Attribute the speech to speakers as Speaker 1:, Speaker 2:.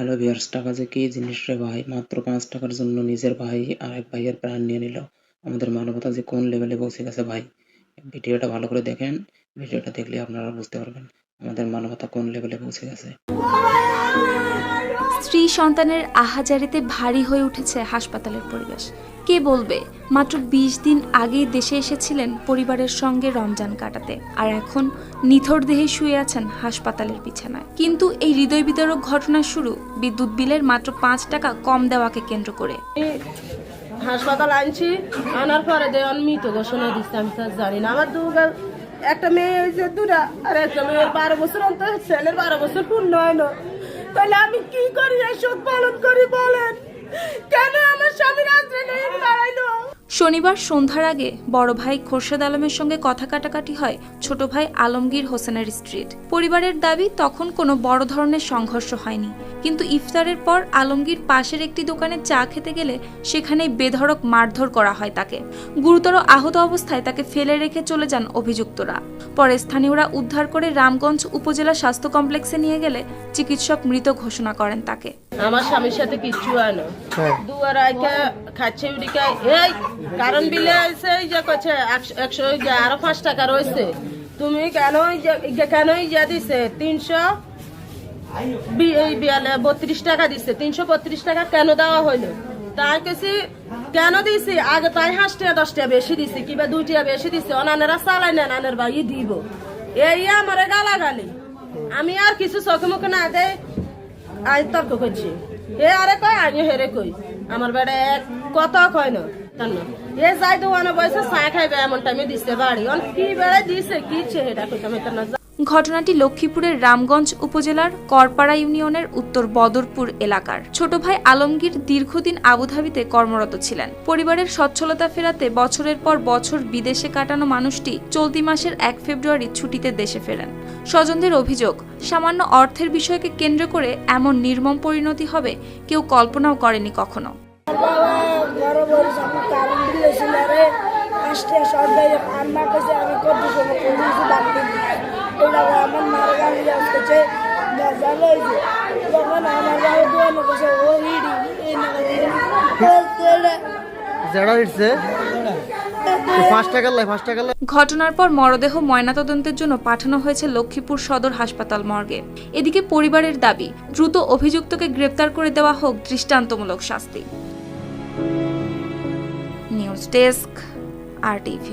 Speaker 1: Hello viewers, টাকা যে কি জিনিস রে ভাই! মাত্র ৫ টাকার জন্য নিজের ভাই আরেক ভাইয়ের প্রাণ নিয়ে নিল। আমাদের মানবতা যে কোন লেভেলে পৌঁছে গেছে ভাই! ভিডিওটা ভালো করে দেখেন। ভিডিওটা দেখলে আপনারা বুঝতে পারবেন আমাদের মানবতা কোন লেভেলে পৌঁছে গেছে।
Speaker 2: স্ত্রী সন্তানের আহাজারিতে ভারী হয়ে উঠেছে হাসপাতালের পরিবেশ। কে বলবে মাত্র ২০ দিন আগেই দেশে এসেছিলেন পরিবারের সঙ্গে রমজান কাটাতে, আর এখন নিথর দেহে শুয়ে আছেন হাসপাতালের বিছানায়। কিন্তু এই হৃদয় বিদারক ঘটনার শুরু বিদ্যুৎ বিলের মাত্র ৫ টাকা কম দেওয়াকে কেন্দ্র করে।
Speaker 3: হাসপাতাল আনছি, আনার পরে মৃত ঘোষণা দিচ্ছে। আমি তো জানি না, আমার একটা মেয়ে হয়েছে দুটা, আর একটা মেয়ের ১২ বছর অন্তর, ছেলের ১২ বছর পূর্ণ হয় না। তাহলে আমি কি করি, এসব পালন করি বলেন? কেন আমার স্বামীর আশ্রয় নেই দাঁড়াইলো?
Speaker 2: শনিবার সন্ধ্যার আগে বড় ভাই খোরশেদ আলমের সঙ্গে কথা কাটাকাটি হয় ছোট ভাই আলমগীর হোসেনের স্ত্রীর। পরিবারের দাবি তখন কোনো বড় ধরনের সংঘর্ষ হয়নি, কিন্তু ইফতারের পর আলমগীর পাশের একটি দোকানে চা খেতে গেলে সেখানেই বেধড়ক মারধর করা হয় তাকে। গুরুতর আহত অবস্থায় তাকে ফেলে রেখে চলে যান অভিযুক্তরা। পরে স্থানীয়রা উদ্ধার করে রামগঞ্জ উপজেলা স্বাস্থ্য কমপ্লেক্সে নিয়ে গেলে চিকিৎসক মৃত ঘোষণা করেন তাকে।
Speaker 3: আমার স্বামীর সাথে কিচ্ছু হয় না, দুয়ার আইকা খাচ্ছে উড়িকায় এই কারণ বিলে আছে যে কছে ১০০ আরো ৫ টাকা রয়েছে, তুমি কেন দিছে ৩32 টাকা দিছে, ৩32 টাকা কেন দেওয়া হইলো? তাই কেছি কেন দিছি, আগে তাই ৫ টাকা ১০ টাকা বেশি দিছি, কিংবা ২ টাকা বেশি দিছে, অনানেরা চালাই না, নানের ভাই দিব, এই আমার গালাগালি। আমি আর কিছু চোখে মুখে না দেয় আই তর্ক করছি, হে আরে কয় আমি হেরে কই, আমার বেড়া এক কথা কয় না এ যাই দোকানে বসে চা খাইবে এমন টাইমে দিচ্ছে বাড়ি, কি বেড়ায় দিছে কি সেটা কইতাম না।
Speaker 2: ঘটনাটি লক্ষ্মীপুরের রামগঞ্জ উপজেলার করপাড়া ইউনিয়নের উত্তর বদরপুর এলাকার। ছোট ভাই আলমগীর দীর্ঘদিন আবুধাবিতে কর্মরত ছিলেন। পরিবারের সচ্ছলতা ফেরাতে বছরের পর বছর বিদেশে কাটানো মানুষটি চলতি মাসের ১ ফেব্রুয়ারি ছুটিতে দেশে ফেরেন। স্বজনদের অভিযোগ, সামান্য অর্থের বিষয়কে কেন্দ্র করে এমন নির্মম পরিণতি হবে কেউ কল্পনাও করেনি কখনো। ঘটনার পর মরদেহ ময়নাতদন্তের জন্য পাঠানো হয়েছে লক্ষ্মীপুর সদর হাসপাতাল মর্গে। এদিকে পরিবারের দাবি, দ্রুত অভিযুক্তকে গ্রেপ্তার করে দেওয়া হোক দৃষ্টান্তমূলক শাস্তি। News desk, RTV।